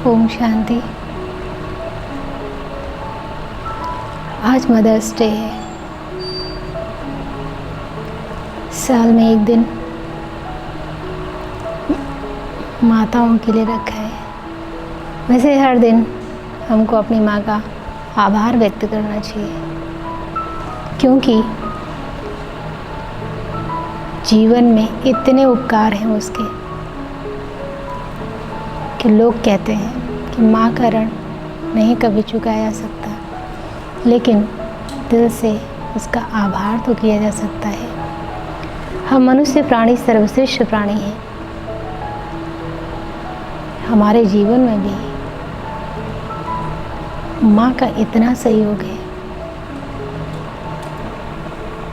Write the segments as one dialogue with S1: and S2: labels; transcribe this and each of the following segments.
S1: ओम शांति। आज mother's day है। साल में एक दिन माताओं के लिए रखा है। वैसे हर दिन हमको अपनी माँ का आभार व्यक्त करना चाहिए, क्योंकि जीवन में इतने उपकार हैं उसके कि लोग कहते हैं कि माँ का ऋण नहीं कभी चुकाया जा सकता, लेकिन दिल से उसका आभार तो किया जा सकता है। हम मनुष्य प्राणी सर्वश्रेष्ठ प्राणी हैं। हमारे जीवन में भी माँ का इतना सहयोग है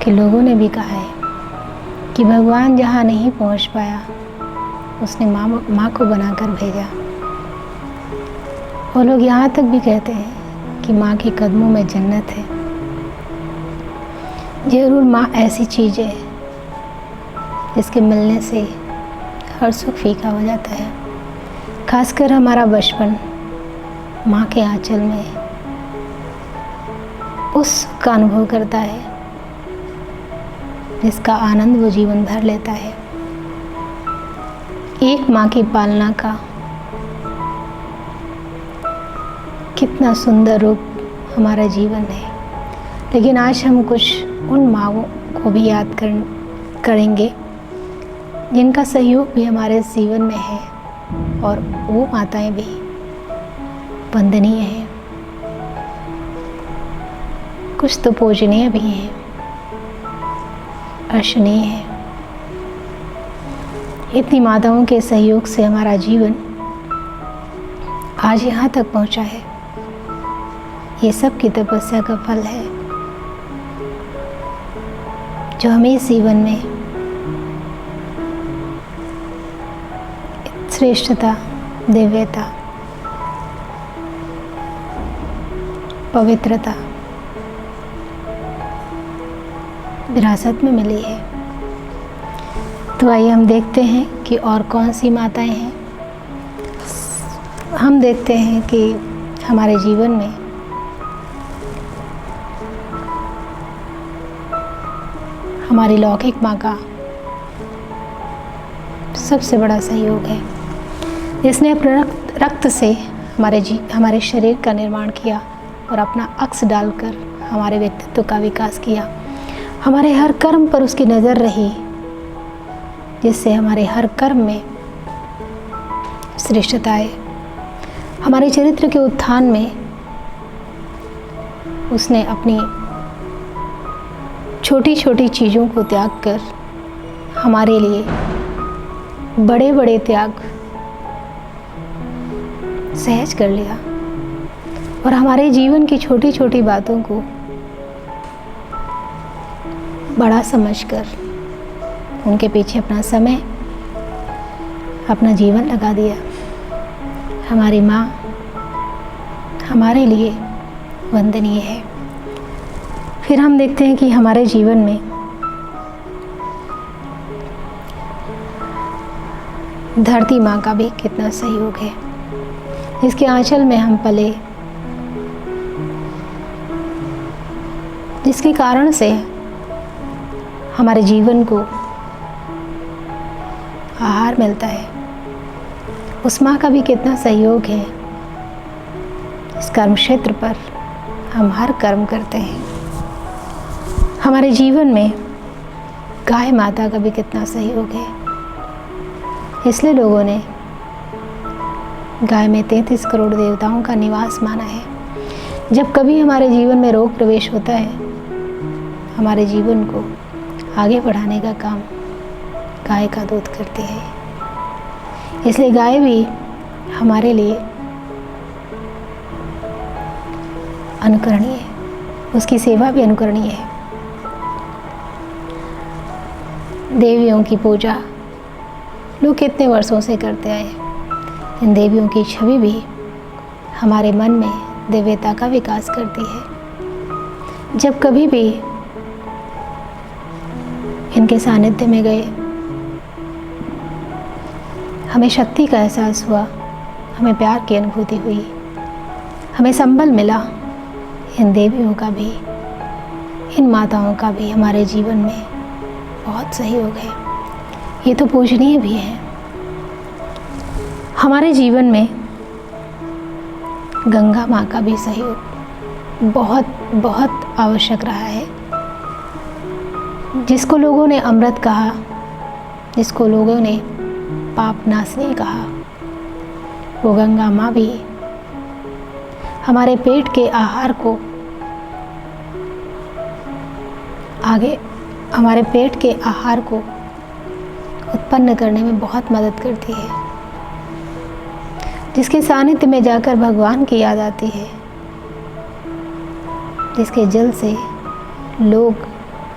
S1: कि लोगों ने भी कहा है कि भगवान जहाँ नहीं पहुँच पाया उसने माँ को बनाकर भेजा। और लोग यहाँ तक भी कहते हैं कि माँ के कदमों में जन्नत है। ज़रूर माँ ऐसी चीज़ है जिसके मिलने से हर सुख फीका हो जाता है। खासकर हमारा बचपन माँ के आंचल में उस सुख का अनुभव करता है जिसका आनंद वो जीवन भर लेता है। एक माँ की पालना का कितना सुंदर रूप हमारा जीवन है। लेकिन आज हम कुछ उन माँओं को भी याद करेंगे जिनका सहयोग भी हमारे जीवन में है, और वो माताएं भी वंदनीय हैं। कुछ तो पूजनीय भी हैं, अर्शनीय है। इतनी माताओं के सहयोग से हमारा जीवन आज यहाँ तक पहुँचा है। ये सब की तपस्या का फल है जो हमें इस जीवन में श्रेष्ठता, दिव्यता, पवित्रता विरासत में मिली है। तो आइए हम देखते हैं कि और कौन सी माताएं हैं। हम देखते हैं कि हमारे जीवन में हमारी लौकिक माँ का सबसे बड़ा सहयोग है, जिसने अपने रक्त से हमारे शरीर का निर्माण किया और अपना अक्स डालकर हमारे व्यक्तित्व का विकास किया। हमारे हर कर्म पर उसकी नज़र रही, जिससे हमारे हर कर्म में श्रेष्ठता आए। हमारे चरित्र के उत्थान में उसने अपनी छोटी छोटी चीज़ों को त्याग कर हमारे लिए बड़े बड़े त्याग सहज कर लिया, और हमारे जीवन की छोटी छोटी बातों को बड़ा समझकर उनके पीछे अपना समय, अपना जीवन लगा दिया। हमारी माँ हमारे लिए वंदनीय है। फिर हम देखते हैं कि हमारे जीवन में धरती माँ का भी कितना सहयोग है, जिसके आंचल में हम पले, जिसके कारण से हमारे जीवन को आहार मिलता है। उस माँ का भी कितना सहयोग है। इस कर्म क्षेत्र पर हम हर कर्म करते हैं। हमारे जीवन में गाय माता का भी कितना सहयोग है। इसलिए लोगों ने गाय में 33 करोड़ देवताओं का निवास माना है। जब कभी हमारे जीवन में रोग प्रवेश होता है, हमारे जीवन को आगे बढ़ाने का काम गाय का दूध करती है। इसलिए गाय भी हमारे लिए अनुकरणीय है, उसकी सेवा भी अनुकरणीय है। देवियों की पूजा लोग कितने वर्षों से करते आए। इन देवियों की छवि भी हमारे मन में दिव्यता का विकास करती है। जब कभी भी इनके सानिध्य में गए, हमें शक्ति का एहसास हुआ, हमें प्यार की अनुभूति हुई, हमें संबल मिला। इन देवियों का भी, इन माताओं का भी हमारे जीवन में बहुत सहयोग है। ये तो पूजनीय भी है। हमारे जीवन में गंगा माँ का भी सहयोग बहुत बहुत आवश्यक रहा है। जिसको लोगों ने अमृत कहा, जिसको लोगों ने पाप नाशनी कहा, वो गंगा माँ भी हमारे पेट के आहार को हमारे पेट के आहार को उत्पन्न करने में बहुत मदद करती है। जिसके सानिध्य में जाकर भगवान की याद आती है, जिसके जल से लोग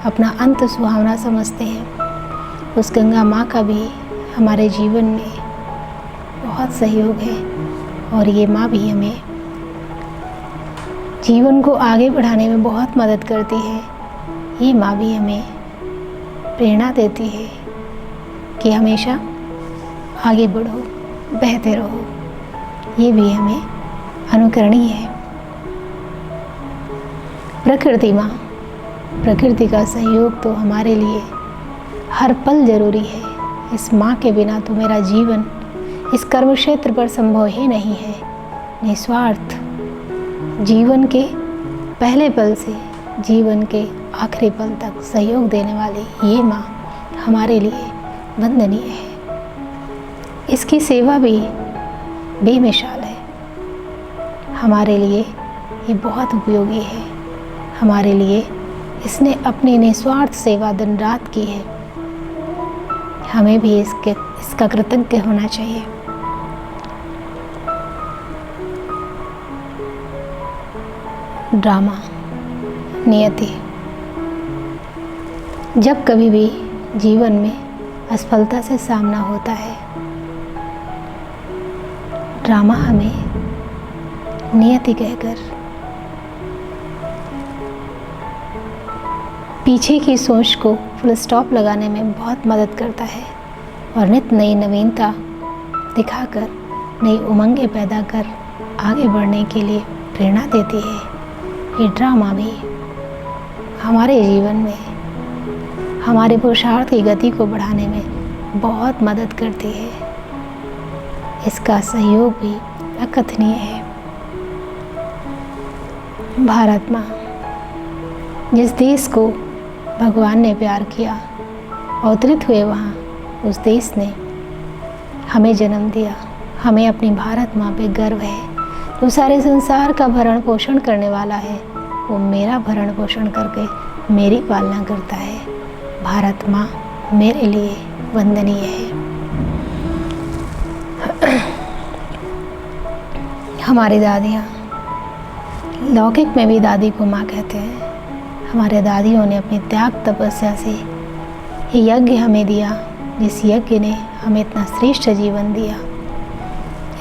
S1: अपना अंत सुहावना समझते हैं, उस गंगा माँ का भी हमारे जीवन में बहुत सहयोग है। और ये माँ भी हमें जीवन को आगे बढ़ाने में बहुत मदद करती है। ये माँ भी हमें प्रेरणा देती है कि हमेशा आगे बढ़ो, बहते रहो। ये भी हमें अनुकरणीय है। प्रकृति माँ, प्रकृति का सहयोग तो हमारे लिए हर पल जरूरी है। इस माँ के बिना तो मेरा जीवन इस कर्म क्षेत्र पर संभव ही नहीं है। निस्वार्थ जीवन के पहले पल से जीवन के आखिरी पल तक सहयोग देने वाली ये माँ हमारे लिए वंदनीय है। इसकी सेवा भी बेमिसाल है। हमारे लिए ये बहुत उपयोगी है। हमारे लिए इसने अपनी निस्वार्थ सेवा दिन रात की है। हमें भी इसका कृतज्ञ होना चाहिए। ड्रामा, नियति। जब कभी भी जीवन में असफलता से सामना होता है, ड्रामा हमें नियति कहकर पीछे की सोच को फुल स्टॉप लगाने में बहुत मदद करता है और नित नई नवीनता दिखाकर नई उमंगें पैदा कर आगे बढ़ने के लिए प्रेरणा देती है। ये ड्रामा भी हमारे जीवन में हमारे पुरुषार्थ की गति को बढ़ाने में बहुत मदद करती है। इसका सहयोग भी अकथनीय है। भारत माँ, जिस देश को भगवान ने प्यार किया, अवतरित हुए वहाँ, उस देश ने हमें जन्म दिया। हमें अपनी भारत माँ पे गर्व है। जो सारे संसार का भरण पोषण करने वाला है, वो मेरा भरण पोषण करके मेरी पालना करता है। भारत माँ मेरे लिए वंदनीय है। हमारी दादियाँ, लौकिक में भी दादी को माँ कहते हैं। हमारे दादियों ने अपनी त्याग तपस्या से ये यज्ञ हमें दिया, जिस यज्ञ ने हमें इतना श्रेष्ठ जीवन दिया।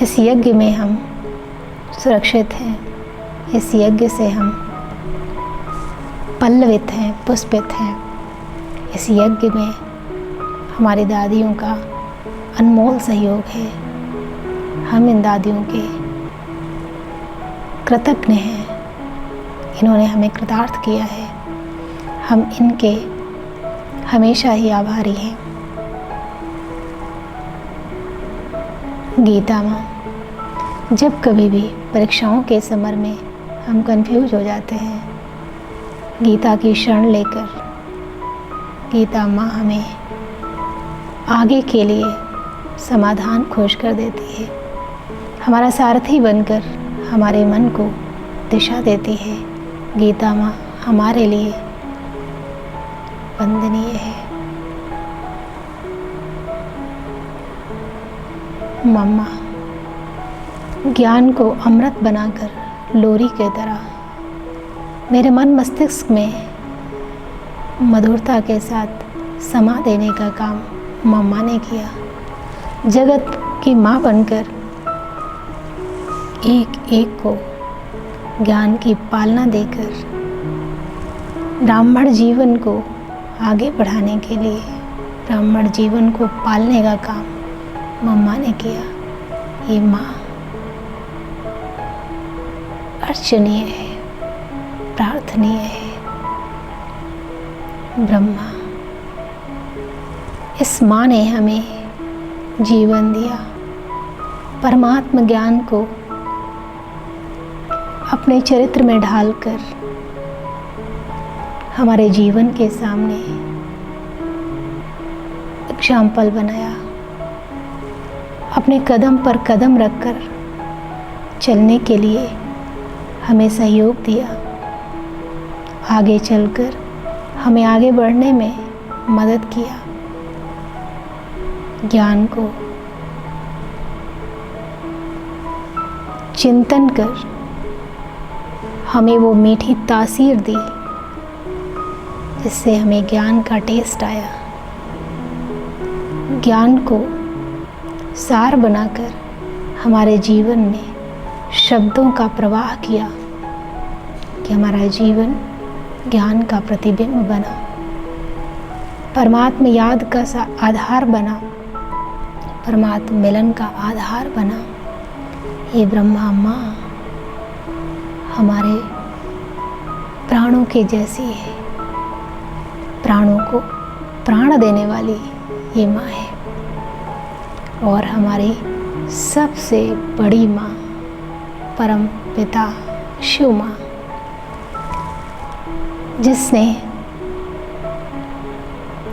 S1: इस यज्ञ में हम सुरक्षित हैं। इस यज्ञ से हम पल्लवित हैं, पुष्पित हैं। इस यज्ञ में हमारी दादियों का अनमोल सहयोग है। हम इन दादियों के कृतज्ञ हैं। इन्होंने हमें कृतार्थ किया है। हम इनके हमेशा ही आभारी हैं। गीता माँ, जब कभी भी परीक्षाओं के समर में हम कंफ्यूज हो जाते हैं, गीता की शरण लेकर गीता माँ हमें आगे के लिए समाधान खोज कर देती है। हमारा सारथी बनकर हमारे मन को दिशा देती है। गीता माँ हमारे लिए वंदनीय है। मम्मा, ज्ञान को अमृत बनाकर लोरी के तरह मेरे मन मस्तिष्क में मधुरता के साथ समा देने का काम मम्मा ने किया। जगत की माँ बनकर एक एक को ज्ञान की पालना देकर ब्राह्मण जीवन को आगे बढ़ाने के लिए, ब्राह्मण जीवन को पालने का काम मम्मा ने किया। ये माँ अर्चनीय है, प्रार्थनीय है। ब्रह्मा, इस माँ ने हमें जीवन दिया, परमात्म ज्ञान को अपने चरित्र में ढालकर हमारे जीवन के सामने एग्जाम्पल बनाया, अपने कदम पर कदम रखकर चलने के लिए हमें सहयोग दिया, आगे चलकर हमें आगे बढ़ने में मदद किया। ज्ञान को चिंतन कर हमें वो मीठी तासीर दी जिससे हमें ज्ञान का टेस्ट आया। ज्ञान को सार बनाकर हमारे जीवन में शब्दों का प्रवाह किया कि हमारा जीवन ज्ञान का प्रतिबिंब बना, परमात्म याद का आधार बना, परमात्म मिलन का आधार बना। ये ब्रह्मा माँ हमारे प्राणों के जैसी है, प्राणों को प्राण देने वाली ये माँ है, और हमारी सबसे बड़ी माँ परम पिता शिव माँ, जिसने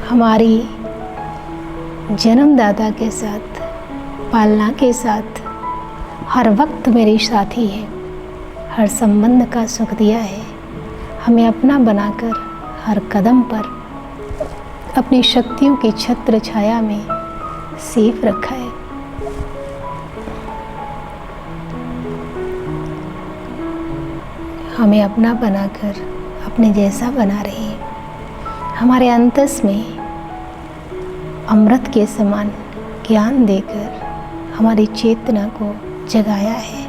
S1: हमारी जन्मदाता के साथ, पालना के साथ हर वक्त मेरी साथी है, हर संबंध का सुख दिया है, हमें अपना बनाकर हर कदम पर अपनी शक्तियों की छत्र छाया में सेफ रखा है। हमें अपना बनाकर अपने जैसा बना रही है, हमारे अंतस में अमृत के समान ज्ञान देकर हमारी चेतना को जगाया है।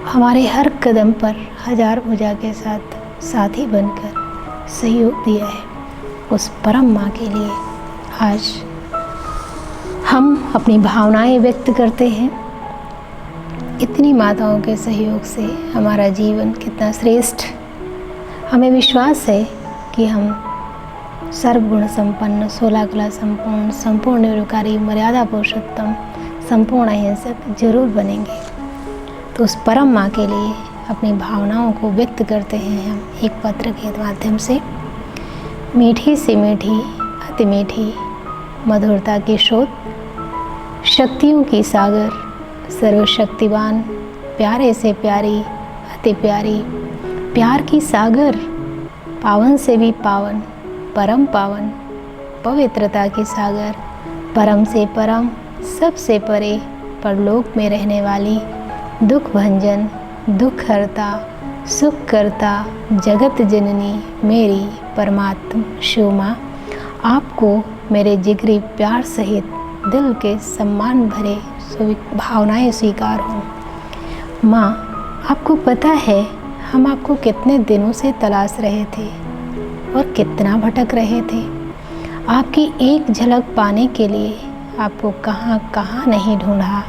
S1: हमारे हर कदम पर हजार भुजा के साथ साथी बनकर सहयोग दिया है। उस परम माँ के लिए आज हम अपनी भावनाएं व्यक्त करते हैं। इतनी माताओं के सहयोग से हमारा जीवन कितना श्रेष्ठ। हमें विश्वास है कि हम सर्वगुण संपन्न, 16 कला संपूर्ण, संपूर्ण निरुकारी, मर्यादा पुरुषोत्तम, संपूर्ण अहिंसक जरूर बनेंगे। तो उस परम माँ के लिए अपनी भावनाओं को व्यक्त करते हैं हम एक पत्र के माध्यम से। मीठी से मीठी, अति मीठी मधुरता की स्रोत, शक्तियों की सागर, सर्वशक्तिवान, प्यारे से प्यारी, अति प्यारी, प्यार की सागर, पावन से भी पावन, परम पावन, पवित्रता की सागर, परम से परम, सबसे परे, परलोक में रहने वाली, दुख भंजन, दुख हरता, सुख करता, जगत जननी मेरी परमात्म शिव माँ, आपको मेरे जिगरी प्यार सहित दिल के सम्मान भरे भावनाएं स्वीकार हों। माँ, आपको पता है हम आपको कितने दिनों से तलाश रहे थे और कितना भटक रहे थे। आपकी एक झलक पाने के लिए आपको कहाँ कहाँ नहीं ढूंढा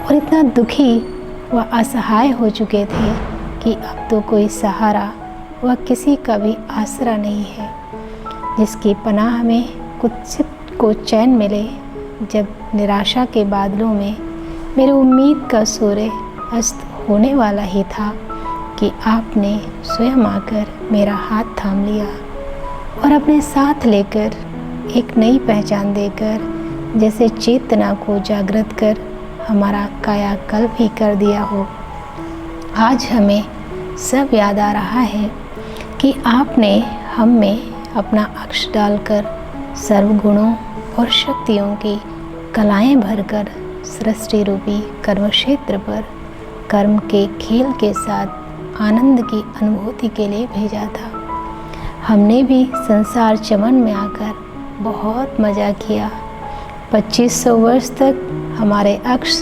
S1: और इतना दुखी व असहाय हो चुके थे कि अब तो कोई सहारा व किसी का भी आसरा नहीं है, जिसकी पनाह में कुछ को चैन मिले। जब निराशा के बादलों में मेरी उम्मीद का सूर्य अस्त होने वाला ही था कि आपने स्वयं आकर मेरा हाथ थाम लिया और अपने साथ लेकर एक नई पहचान देकर जैसे चेतना को जागृत कर हमारा कायाकल्प ही कर दिया हो। आज हमें सब याद आ रहा है कि आपने हम में अपना अक्ष डालकर सर्वगुणों और शक्तियों की कलाएं भरकर सृष्टि रूपी कर्म क्षेत्र पर कर्म के खेल के साथ आनंद की अनुभूति के लिए भेजा था। हमने भी संसार चमन में आकर बहुत मज़ा किया। 2500 वर्ष तक हमारे अक्ष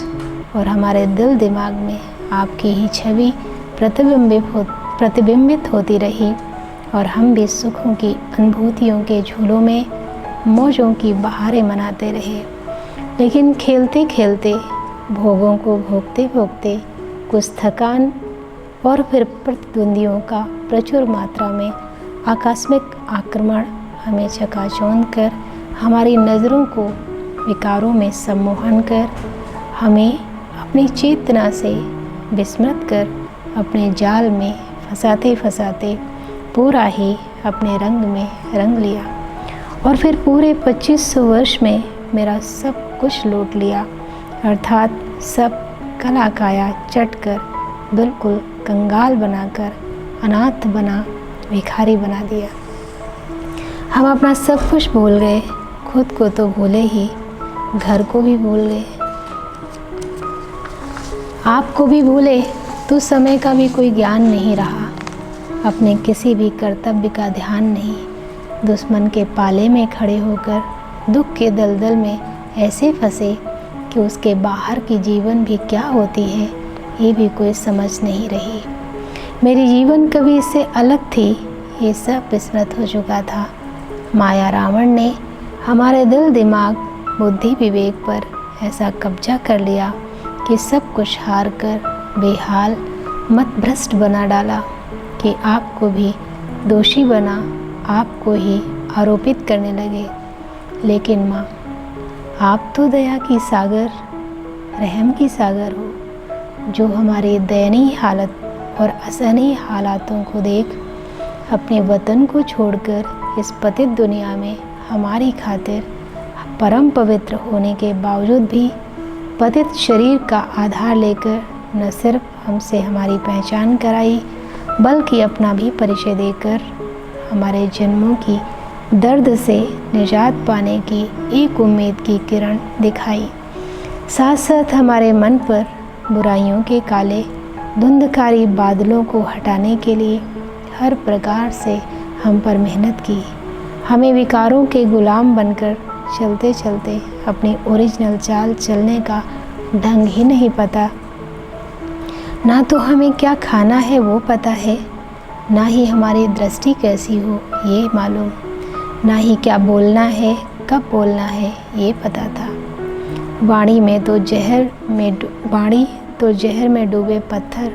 S1: और हमारे दिल दिमाग में आपकी ही छवि प्रतिबिंबित होती रही और हम भी सुखों की अनुभूतियों के झूलों में मौजों की बहारें मनाते रहे। लेकिन खेलते खेलते भोगों को भोगते भोगते कुछ थकान और फिर प्रतिद्वंदियों का प्रचुर मात्रा में आकस्मिक आक्रमण हमें चकाचौंध कर हमारी नज़रों को विकारों में सम्मोहन कर हमें अपनी चेतना से विस्मृत कर अपने जाल में फंसाते फंसाते पूरा ही अपने रंग में रंग लिया और फिर पूरे 2500 वर्ष में मेरा सब कुछ लूट लिया, अर्थात सब कला काया चट कर बिल्कुल कंगाल बनाकर अनाथ बना भिखारी बना दिया। हम अपना सब कुछ भूल गए, खुद को तो भूले ही घर को भी भूल गए, आपको भी भूले तो समय का भी कोई ज्ञान नहीं रहा, अपने किसी भी कर्तव्य का ध्यान नहीं, दुश्मन के पाले में खड़े होकर दुख के दलदल में ऐसे फंसे कि उसके बाहर की जीवन भी क्या होती है ये भी कोई समझ नहीं रही। मेरी जीवन कभी इससे अलग थी, ये सब विस्मृत हो चुका था। माया रावण ने हमारे दिल दिमाग बुद्धि विवेक पर ऐसा कब्जा कर लिया कि सब कुछ हार कर बेहाल मतभ्रष्ट बना डाला कि आपको भी दोषी बना, आपको ही आरोपित करने लगे। लेकिन माँ, आप तो दया की सागर, रहम की सागर हो, जो हमारी दयनीय हालत और असहनीय हालातों को देख अपने वतन को छोड़कर इस पतित दुनिया में हमारी खातिर परम पवित्र होने के बावजूद भी पतित शरीर का आधार लेकर न सिर्फ हमसे हमारी पहचान कराई बल्कि अपना भी परिचय देकर हमारे जन्मों की दर्द से निजात पाने की एक उम्मीद की किरण दिखाई। साथ साथ हमारे मन पर बुराइयों के काले धुंधकारी बादलों को हटाने के लिए हर प्रकार से हम पर मेहनत की। हमें विकारों के गुलाम बनकर चलते चलते अपनी ओरिजिनल चाल चलने का ढंग ही नहीं पता। ना तो हमें क्या खाना है वो पता है, ना ही हमारी दृष्टि कैसी हो ये मालूम, ना ही क्या बोलना है कब बोलना है ये पता था। वाणी तो जहर में डूबे पत्थर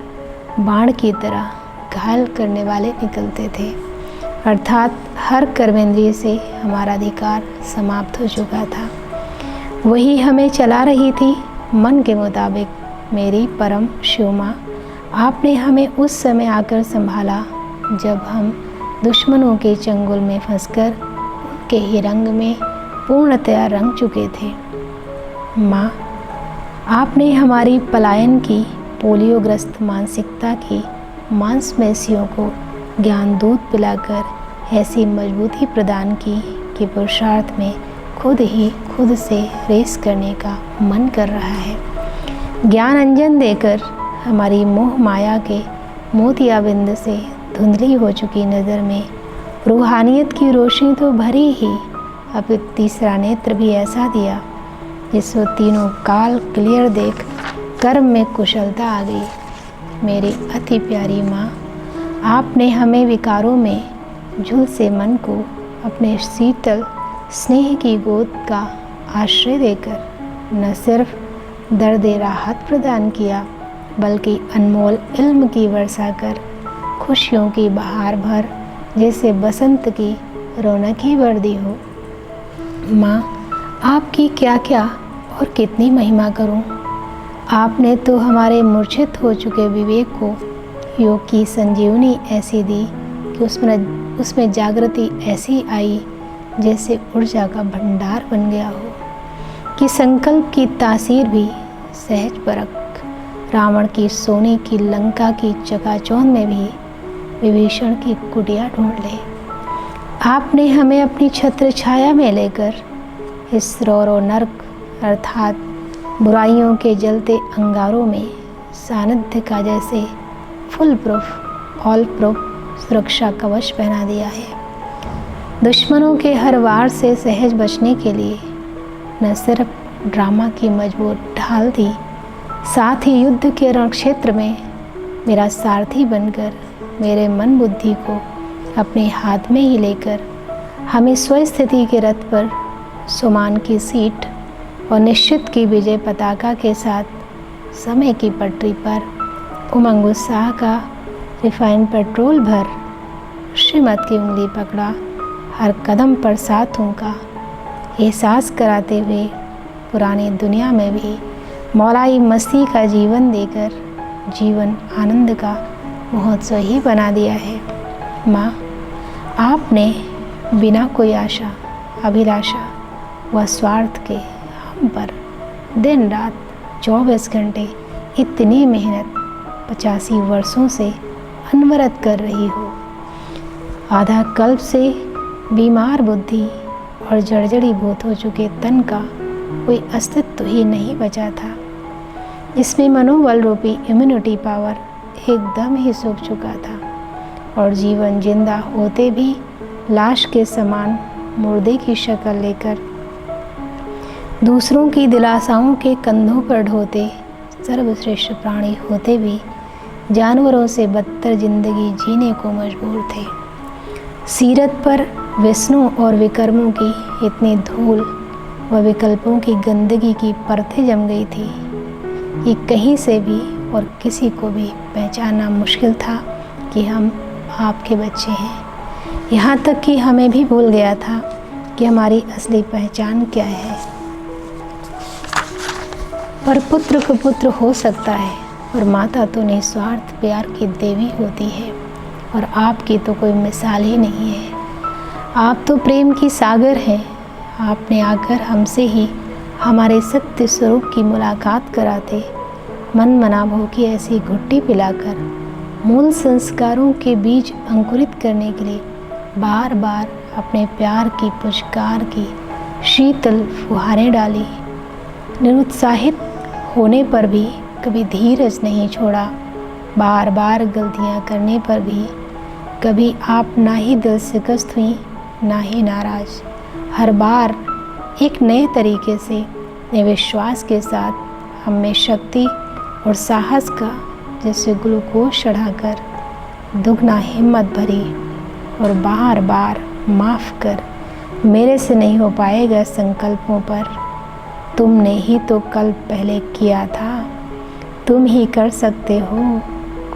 S1: बाण की तरह घायल करने वाले निकलते थे, अर्थात हर कर्मेंद्रिय से हमारा अधिकार समाप्त हो चुका था। वही हमें चला रही थी मन के मुताबिक। मेरी परम शिव माँ, आपने हमें उस समय आकर संभाला जब हम दुश्मनों के चंगुल में फंसकर उनके ही रंग में पूर्णतया रंग चुके थे। माँ, आपने हमारी पलायन की पोलियोग्रस्त मानसिकता की मांसपेशियों को ज्ञान दूध पिलाकर ऐसी मजबूती प्रदान की कि पुरुषार्थ में खुद से रेस करने का मन कर रहा है। ज्ञान अंजन देकर हमारी मोह माया के मोतियाबिंद से धुंधली हो चुकी नज़र में रूहानियत की रोशनी तो भरी ही, अब एक तीसरा नेत्र भी ऐसा दिया जिससे तीनों काल क्लियर देख कर्म में कुशलता आ गई। मेरी अति प्यारी माँ, आपने हमें विकारों में झुलसे मन को अपने शीतल स्नेह की गोद का आश्रय देकर न सिर्फ दर्द राहत प्रदान किया बल्कि अनमोल इल्म की वर्षा कर खुशियों की बहार भर जैसे बसंत की रौनक ही भर दी हो। माँ, आपकी क्या क्या और कितनी महिमा करूं। आपने तो हमारे मूर्छित हो चुके विवेक को योग की संजीवनी ऐसी दी कि उसमें जागृति ऐसी आई जैसे ऊर्जा का भंडार बन गया हो कि संकल्प की तासीर भी सहज परख रावण की सोने की लंका की चकाचौंध में भी विभीषण की कुटिया ढूंढ ले। आपने हमें अपनी छत्र छाया में लेकर इस रौरो नर्क अर्थात बुराइयों के जलते अंगारों में सानिध्य का जैसे फुल प्रूफ ऑल प्रूफ सुरक्षा कवच पहना दिया है। दुश्मनों के हर वार से सहज बचने के लिए न सिर्फ ड्रामा की मजबूत ढाल थी, साथ ही युद्ध के रण क्षेत्र में मेरा सारथी बनकर मेरे मन बुद्धि को अपने हाथ में ही लेकर हमें स्वस्थिति के रथ पर सुमान की सीट और निश्चित की विजय पताका के साथ समय की पटरी पर उमंग उत्साह का रिफाइंड पेट्रोल भर, श्रीमत की उंगली पकड़ा, हर कदम पर साथों का एहसास कराते हुए पुरानी दुनिया में भी मौलाई मसीह का जीवन देकर जीवन आनंद का महोत्सव ही बना दिया है। माँ, आपने बिना कोई आशा, अभिलाषा व स्वार्थ के हम पर दिन रात 24 घंटे इतनी मेहनत 85 वर्षों से अनवरत कर रही हो। आधा कल्प से बीमार बुद्धि और जर्जरी भूत हो चुके तन का कोई अस्तित्व ही नहीं बचा था। इसमें मनोबल रूपी इम्यूनिटी पावर एकदम ही सूख चुका था और जीवन जिंदा होते भी लाश के समान मुर्दे की शक्ल लेकर दूसरों की दिलासाओं के कंधों पर ढोते सर्वश्रेष्ठ प्राणी होते भी जानवरों से बदतर जिंदगी जीने को मजबूर थे। सीरत पर व्यसनों और विकर्मों की इतनी धूल व विकल्पों की गंदगी की परतें जम गई थी कि कहीं से भी और किसी को भी पहचानना मुश्किल था कि हम आपके बच्चे हैं। यहाँ तक कि हमें भी भूल गया था कि हमारी असली पहचान क्या है। पर पुत्र को पुत्र हो सकता है और माता तो निस्वार्थ प्यार की देवी होती है और आपकी तो कोई मिसाल ही नहीं है। आप तो प्रेम की सागर हैं। आपने आकर हमसे ही हमारे सत्य स्वरूप की मुलाकात कराते मन मनाभों की ऐसी घुट्टी पिलाकर मूल संस्कारों के बीज अंकुरित करने के लिए बार बार अपने प्यार की पुचकार की शीतल फुहारें डाली। निरुत्साहित होने पर भी कभी धीरज नहीं छोड़ा। बार बार गलतियां करने पर भी कभी आप ना ही दिल शिकस्त हुई ना ही नाराज। हर बार एक नए तरीके से नए विश्वास के साथ हम में शक्ति और साहस का जैसे ग्लूकोज चढ़ाकर दुगना हिम्मत भरी और बार बार माफ़ कर मेरे से नहीं हो पाएगा संकल्पों पर तुमने ही तो कल पहले किया था, तुम ही कर सकते हो।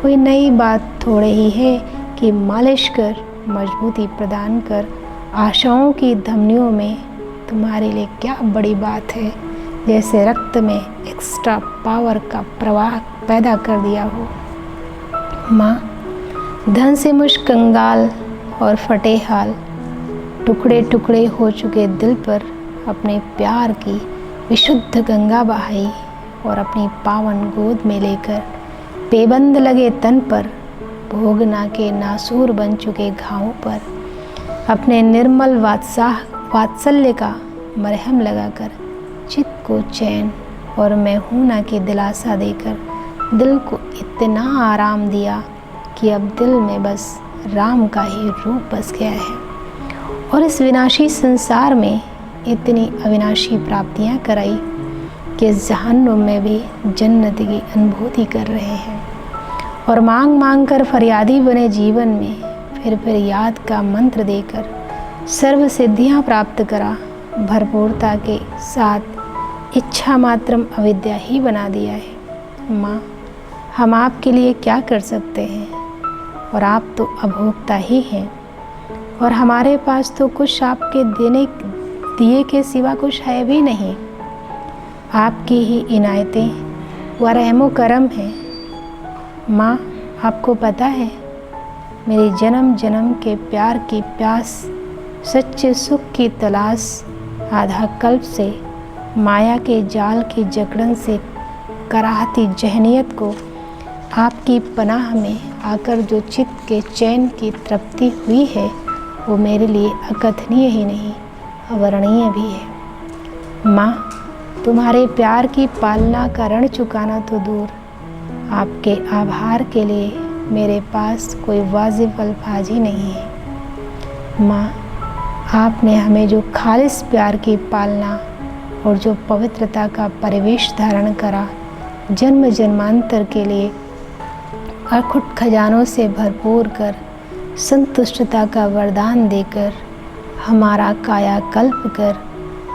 S1: कोई नई बात थोड़े ही है कि मालिश कर मजबूती प्रदान कर आशाओं की धमनियों में तुम्हारे लिए क्या बड़ी बात है, जैसे रक्त में एक्स्ट्रा पावर का प्रवाह पैदा कर दिया हो। माँ, धन से मुझ कंगाल और फटे हाल टुकड़े टुकड़े हो चुके दिल पर अपने प्यार की विशुद्ध गंगा बहाई और अपनी पावन गोद में लेकर पेबंद लगे तन पर भोगना के नासूर बन चुके घावों पर अपने निर्मल वात्सल्य का मरहम लगाकर चित्त को चैन और मैं हूं ना की दिलासा देकर दिल को इतना आराम दिया कि अब दिल में बस राम का ही रूप बस गया है और इस विनाशी संसार में इतनी अविनाशी प्राप्तियां कराई कि जहन्नुम में भी जन्नत की अनुभूति कर रहे हैं और मांग मांग कर फरियादी बने जीवन में फिर याद का मंत्र देकर सर्व सिद्धियां प्राप्त करा भरपूरता के साथ इच्छा मात्रम अविद्या ही बना दिया है। माँ, हम आपके लिए क्या कर सकते हैं और आप तो अभोक्ता ही हैं और हमारे पास तो कुछ आपके दिए के सिवा कुछ है भी नहीं। आपकी ही इनायतें व रहमो करम हैं। माँ, आपको पता है मेरे जन्म जन्म के प्यार की प्यास सच्चे सुख की तलाश आधा कल्प से माया के जाल की जकड़न से कराहती जहनियत को आपकी पनाह में आकर जो चित्त के चैन की तृप्ति हुई है वो मेरे लिए अकथनीय ही नहीं अवर्णनीय भी है। माँ, तुम्हारे प्यार की पालना का ऋण चुकाना तो दूर, आपके आभार के लिए मेरे पास कोई वाजिब अल्फाज ही नहीं है। माँ, आपने हमें जो खालिस प्यार की पालना और जो पवित्रता का परिवेश धारण करा जन्म जन्मांतर के लिए अखुट खजानों से भरपूर कर संतुष्टता का वरदान देकर हमारा कायाकल्प कर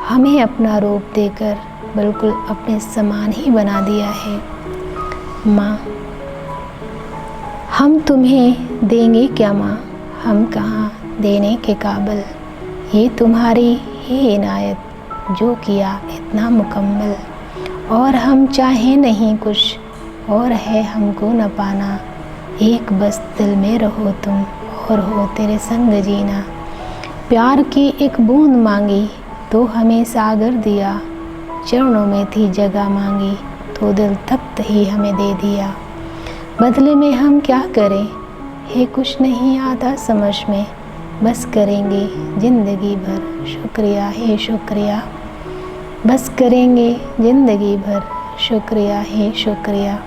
S1: हमें अपना रूप देकर बिल्कुल अपने समान ही बना दिया है। माँ, हम तुम्हें देंगे क्या माँ, हम कहाँ देने के काबिल, ये तुम्हारी ही इनायत जो किया इतना मुकम्मल। और हम चाहे नहीं कुछ और है हमको न पाना, एक बस दिल में रहो तुम और हो तेरे संग जीना। प्यार की एक बूंद मांगी तो हमें सागर दिया, चरणों में थी जगह मांगी तो दिल तख्त ही हमें दे दिया। बदले में हम क्या करें है कुछ नहीं आता समझ में, बस करेंगे ज़िंदगी भर शुक्रिया है शुक्रिया, बस करेंगे ज़िंदगी भर शुक्रिया है शुक्रिया।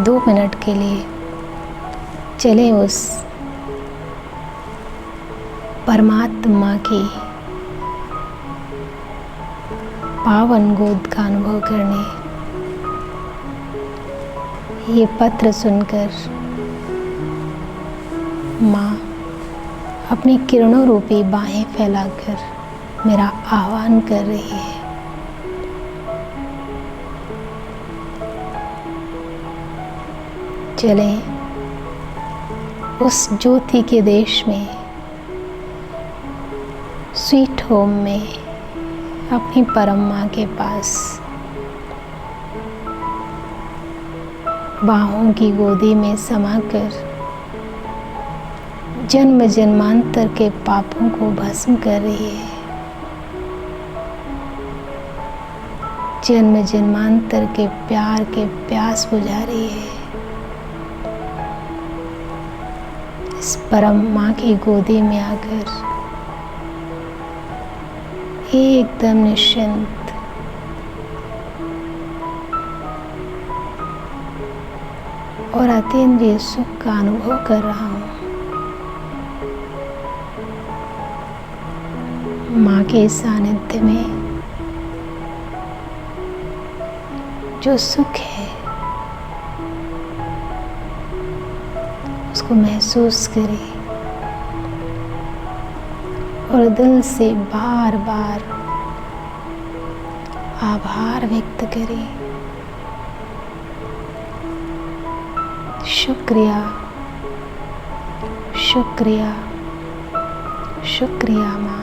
S1: दो मिनट के लिए चले उस परमात्मा की पावन गोद का अनुभव करने। ये पत्र सुनकर माँ अपनी किरणों रूपी बाहें फैलाकर मेरा आह्वान कर रही है। चलें उस ज्योति के देश में, स्वीट होम में, अपनी परम माँ के पास, बाहों की गोदी में समाकर जन्म जन्मांतर के पापों को भस्म कर रही है। जन्म जन्मांतर के प्यार के प्यास बुझा रही है। इस परम माँ की गोदी में आकर एकदम निश्चिंत और अतीन्द्रिय सुख का अनुभव कर रहा हूँ। माँ के सानिध्य में जो सुख है उसको महसूस करें और दिल से बार बार आभार व्यक्त करें। शुक्रिया शुक्रिया शुक्रिया माँ।